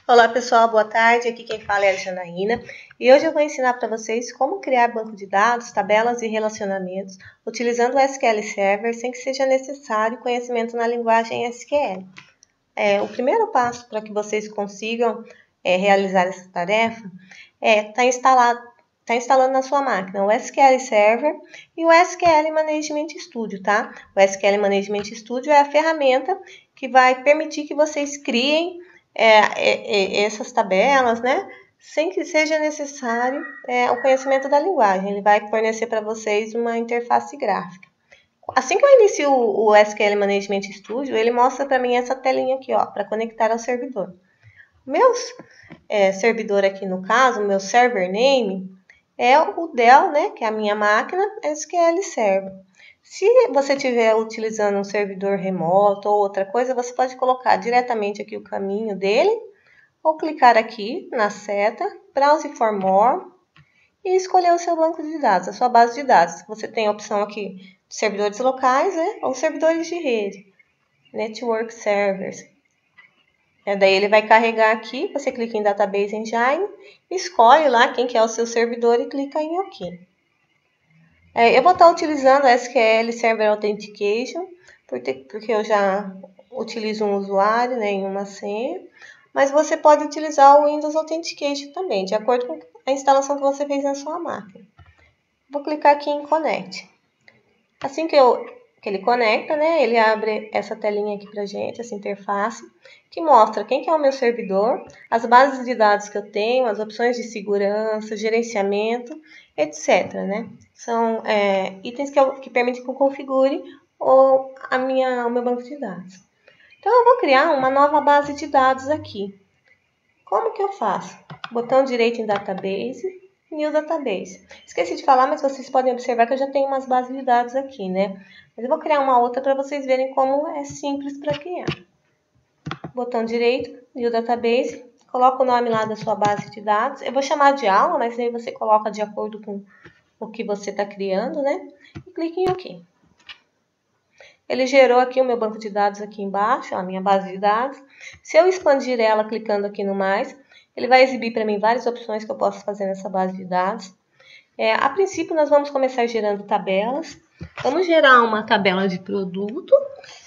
Olá pessoal, boa tarde, aqui quem fala é a Janaína e hoje eu vou ensinar para vocês como criar banco de dados, tabelas e relacionamentos utilizando o SQL Server sem que seja necessário conhecimento na linguagem SQL. O primeiro passo para que vocês consigam realizar essa tarefa é estar instalando na sua máquina o SQL Server e o SQL Management Studio, tá? O SQL Management Studio é a ferramenta que vai permitir que vocês criem essas tabelas, né? Sem que seja necessário o conhecimento da linguagem. Ele vai fornecer para vocês uma interface gráfica. Assim que eu inicio o SQL Management Studio, ele mostra para mim essa telinha aqui, ó, para conectar ao servidor. Meu servidor aqui no caso, o meu server name, é o Dell, né, que é a minha máquina SQL Server. Se você estiver utilizando um servidor remoto ou outra coisa, você pode colocar diretamente aqui o caminho dele, ou clicar aqui na seta, Browse for More, e escolher o seu banco de dados, a sua base de dados. Você tem a opção aqui de servidores locais, né, ou servidores de rede, Network Servers. Daí ele vai carregar aqui, você clica em Database Engine, escolhe lá quem que é o seu servidor e clica em OK. Eu vou estar utilizando a SQL Server Authentication, porque eu já utilizo um usuário, né, em uma senha, mas você pode utilizar o Windows Authentication também, de acordo com a instalação que você fez na sua máquina. Vou clicar aqui em Connect. Assim que ele conecta, né, ele abre essa telinha aqui pra gente, essa interface, que mostra quem que é o meu servidor, as bases de dados que eu tenho, as opções de segurança, gerenciamento, etc. Né? São itens que permitem que eu configure o meu banco de dados. Então, eu vou criar uma nova base de dados aqui. Como que eu faço? Botão direito em Database, New Database. Esqueci de falar, mas vocês podem observar que eu já tenho umas bases de dados aqui, né? Mas eu vou criar uma outra para vocês verem como é simples para criar. Botão direito, New Database, coloca o nome lá da sua base de dados. Eu vou chamar de aula, mas aí você coloca de acordo com o que você está criando, né? E clique em OK. Ele gerou aqui o meu banco de dados aqui embaixo, a minha base de dados. Se eu expandir ela clicando aqui no mais, ele vai exibir para mim várias opções que eu posso fazer nessa base de dados. A princípio, nós vamos começar gerando tabelas. Vamos gerar uma tabela de produto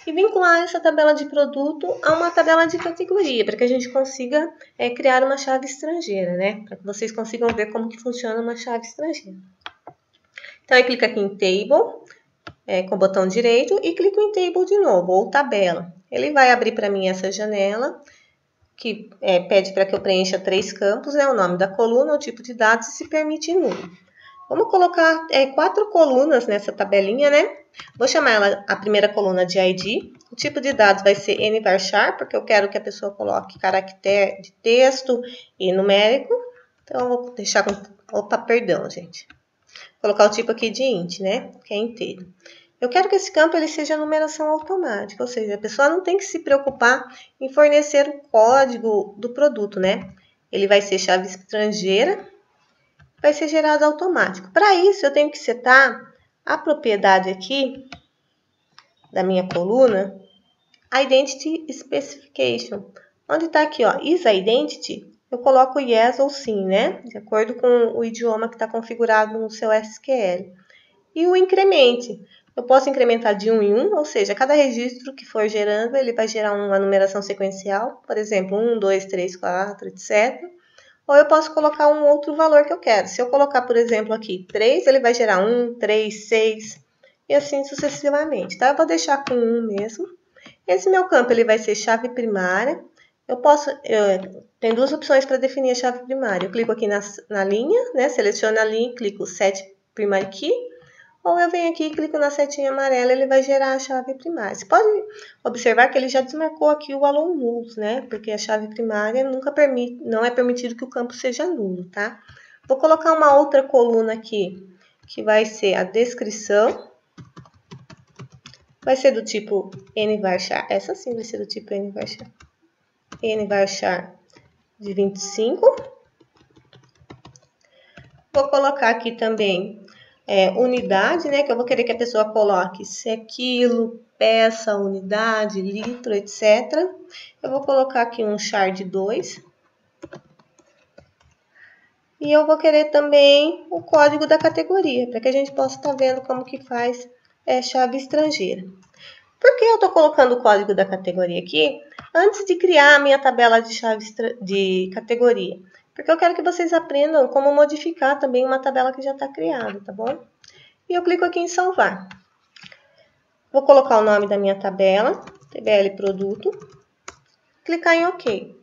e vincular essa tabela de produto a uma tabela de categoria, para que a gente consiga criar uma chave estrangeira, né? Para que vocês consigam ver como que funciona uma chave estrangeira. Então, eu clico aqui em Table, com o botão direito, e clico em Table de novo, ou tabela. Ele vai abrir para mim essa janela, que pede para que eu preencha 3 campos, né? O nome da coluna, o tipo de dados e se permite nulo. Vamos colocar 4 colunas nessa tabelinha, né? Vou chamar ela a primeira coluna de ID. O tipo de dados vai ser nvarchar, porque eu quero que a pessoa coloque caractere de texto e numérico. Então, eu vou deixar com... Opa, perdão, gente. Vou colocar o tipo aqui de int, né? Que é inteiro. Eu quero que esse campo ele seja numeração automática, ou seja, a pessoa não tem que se preocupar em fornecer o código do produto, né? Ele vai ser chave estrangeira, vai ser gerado automático. Para isso, eu tenho que setar a propriedade aqui da minha coluna, Identity Specification. Onde está aqui, ó, isIdentity, eu coloco yes ou sim, né? De acordo com o idioma que está configurado no seu SQL. E o incremente. Eu posso incrementar de 1 em 1, ou seja, cada registro que for gerando, ele vai gerar uma numeração sequencial, por exemplo, 1, 2, 3, 4, etc. Ou eu posso colocar um outro valor que eu quero. Se eu colocar, por exemplo, aqui 3, ele vai gerar 1, 3, 6 e assim sucessivamente. Tá? Eu vou deixar com 1 mesmo. Esse meu campo ele vai ser chave primária. Tem 2 opções para definir a chave primária. Eu clico aqui na linha, né? Seleciono a linha e clico Set Primary Key. Ou eu venho aqui e clico na setinha amarela, ele vai gerar a chave primária. Você pode observar que ele já desmarcou aqui o allow null, né? Porque a chave primária não é permitido que o campo seja nulo, tá? Vou colocar uma outra coluna aqui, que vai ser a descrição. Vai ser do tipo nvarchar. Essa sim vai ser do tipo nvarchar. Nvarchar de 25. Vou colocar aqui também unidade, né? Que eu vou querer que a pessoa coloque se é quilo, peça, unidade, litro, etc. Eu vou colocar aqui um char de 2. E eu vou querer também o código da categoria, para que a gente possa estar vendo como que faz chave estrangeira. Por que eu estou colocando o código da categoria aqui antes de criar a minha tabela de chave de categoria? Porque eu quero que vocês aprendam como modificar também uma tabela que já está criada, tá bom? E eu clico aqui em salvar. Vou colocar o nome da minha tabela, TBL Produto, clicar em OK.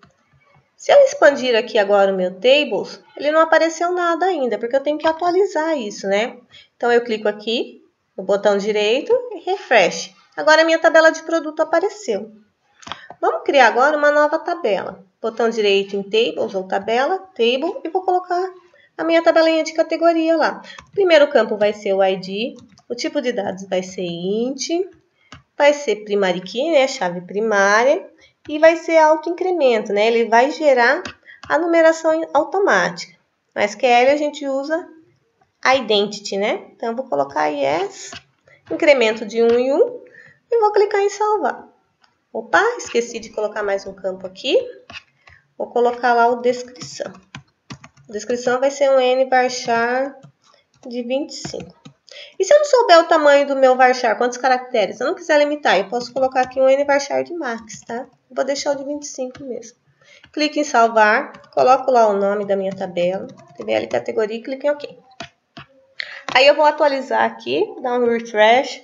Se eu expandir aqui agora o meu Tables, ele não apareceu nada ainda, porque eu tenho que atualizar isso, né? Então, eu clico aqui no botão direito e refresh. Agora, a minha tabela de produto apareceu. Vamos criar agora uma nova tabela. Botão direito em Tables ou tabela, Table, e vou colocar a minha tabelinha de categoria lá. O primeiro campo vai ser o ID, o tipo de dados vai ser int, vai ser primary key, né, chave primária, e vai ser autoincremento, né, ele vai gerar a numeração automática. No SQL a gente usa identity, né, então eu vou colocar yes, incremento de 1 em 1, e vou clicar em salvar. Opa, esqueci de colocar mais um campo aqui, vou colocar lá o descrição. A descrição vai ser um nvarchar de 25. E se eu não souber o tamanho do meu varchar, quantos caracteres, se eu não quiser limitar, eu posso colocar aqui um nvarchar de max, tá? Vou deixar o de 25 mesmo. Clique em salvar, coloco lá o nome da minha tabela, TBL categoria, e clique em OK. Aí eu vou atualizar aqui, dar um refresh.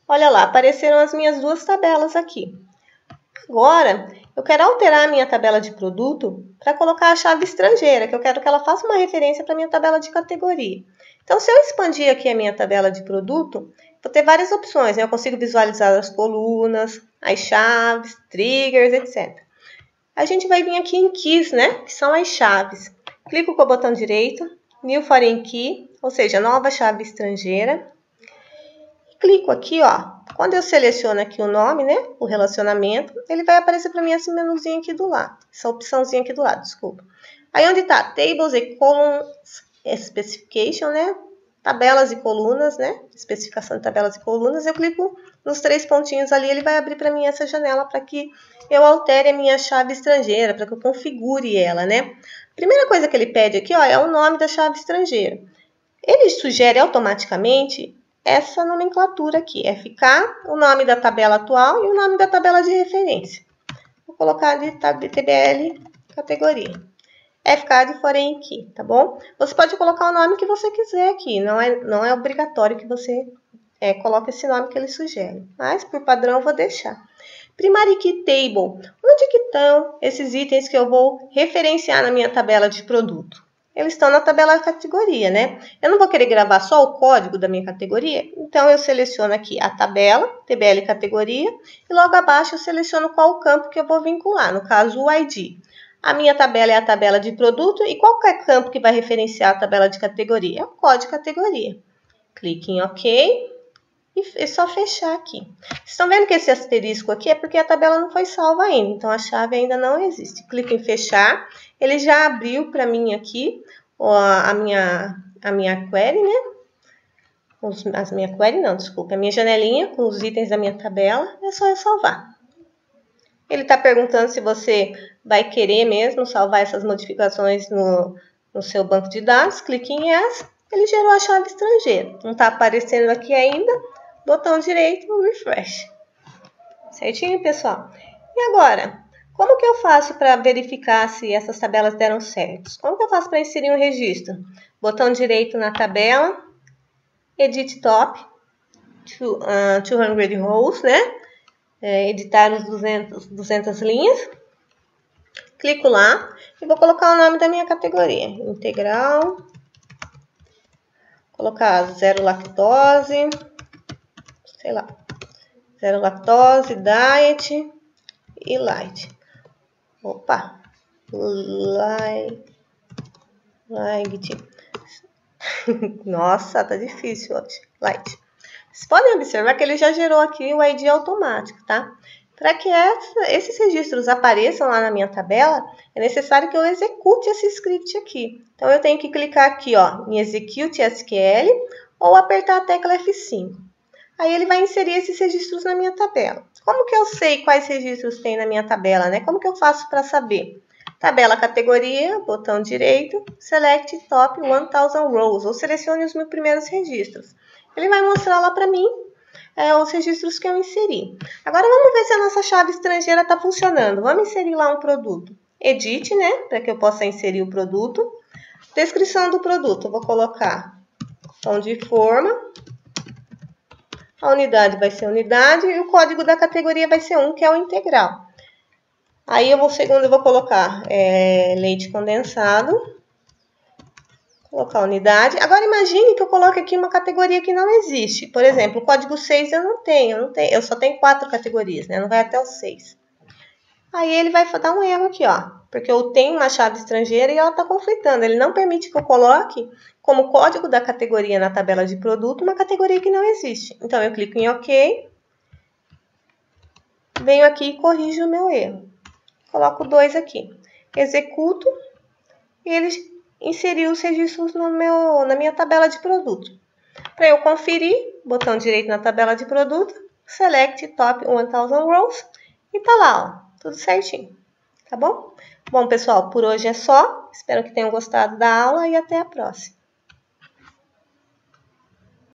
Olha lá, apareceram as minhas duas tabelas aqui. Agora, eu quero alterar a minha tabela de produto para colocar a chave estrangeira, que eu quero que ela faça uma referência para a minha tabela de categoria. Então, se eu expandir aqui a minha tabela de produto, vou ter várias opções, né? Eu consigo visualizar as colunas, as chaves, triggers, etc. A gente vai vir aqui em Keys, né? Que são as chaves. Clico com o botão direito, New Foreign Key, ou seja, nova chave estrangeira. Clico aqui, ó. Quando eu seleciono aqui o nome, né? O relacionamento, ele vai aparecer para mim esse menuzinho aqui do lado. Essa opçãozinha aqui do lado, desculpa. Aí onde tá Tables e Columns Specification, né? Tabelas e colunas, né? Especificação de tabelas e colunas. Eu clico nos 3 pontinhos ali, ele vai abrir para mim essa janela para que eu altere a minha chave estrangeira, para que eu configure ela, né? Primeira coisa que ele pede aqui, ó, é o nome da chave estrangeira. Ele sugere automaticamente essa nomenclatura aqui, FK, o nome da tabela atual e o nome da tabela de referência. Vou colocar de TBL categoria. FK de Foreign Key, tá bom? Você pode colocar o nome que você quiser aqui, não é obrigatório que você coloque esse nome que ele sugere, mas por padrão eu vou deixar. Primary Key Table, onde que estão esses itens que eu vou referenciar na minha tabela de produto? Eles estão na tabela categoria, né? Eu não vou querer gravar só o código da minha categoria, então eu seleciono aqui a tabela, TBL categoria, e logo abaixo eu seleciono qual o campo que eu vou vincular, no caso o ID. A minha tabela é a tabela de produto, e qual é o campo que vai referenciar a tabela de categoria? É o código categoria. Clique em OK. E é só fechar aqui. Vocês estão vendo que esse asterisco aqui é porque a tabela não foi salva ainda, então a chave ainda não existe. Clique em fechar, ele já abriu para mim aqui a minha query, né? A minha janelinha com os itens da minha tabela, é só eu salvar. Ele está perguntando se você vai querer mesmo salvar essas modificações no seu banco de dados. Clique em Yes, ele gerou a chave estrangeira. Não está aparecendo aqui ainda. Botão direito, refresh. Certinho, pessoal? E agora, como que eu faço para verificar se essas tabelas deram certo? Como que eu faço para inserir um registro? Botão direito na tabela, Edit Top, 200 rows, né? Editar os 200 linhas. Clico lá e vou colocar o nome da minha categoria. Integral. Colocar 0 lactose. Sei lá. 0 lactose, diet e light. Opa. Light. Nossa, tá difícil hoje. Light. Vocês podem observar que ele já gerou aqui o ID automático, tá? Para que esses registros apareçam lá na minha tabela, é necessário que eu execute esse script aqui. Então, eu tenho que clicar aqui, ó, em Execute SQL ou apertar a tecla F5. Aí, ele vai inserir esses registros na minha tabela. Como que eu sei quais registros tem na minha tabela, né? Como que eu faço para saber? Tabela categoria, botão direito, Select Top 1000 Rows, ou selecione os 1000 primeiros registros. Ele vai mostrar lá para mim os registros que eu inseri. Agora vamos ver se a nossa chave estrangeira está funcionando. Vamos inserir lá um produto. Edit, né, para que eu possa inserir o produto. Descrição do produto, eu vou colocar tom de forma. A unidade vai ser unidade e o código da categoria vai ser 1, que é o integral. Aí eu vou colocar leite condensado. Colocar unidade. Agora imagine que eu coloque aqui uma categoria que não existe. Por exemplo, o código 6 eu não tenho. Eu só tenho 4 categorias, né? Não vai até o 6. Aí ele vai dar um erro aqui, ó. Porque eu tenho uma chave estrangeira e ela está conflitando. Ele não permite que eu coloque como código da categoria na tabela de produto uma categoria que não existe. Então eu clico em OK. Venho aqui e corrijo o meu erro. Coloco 2 aqui. Executo e ele inseriu os registros na minha tabela de produto. Para eu conferir, botão direito na tabela de produto, Select Top 1000 Rows e tá lá, ó, tudo certinho. Tá bom? Bom, pessoal, por hoje é só. Espero que tenham gostado da aula e até a próxima.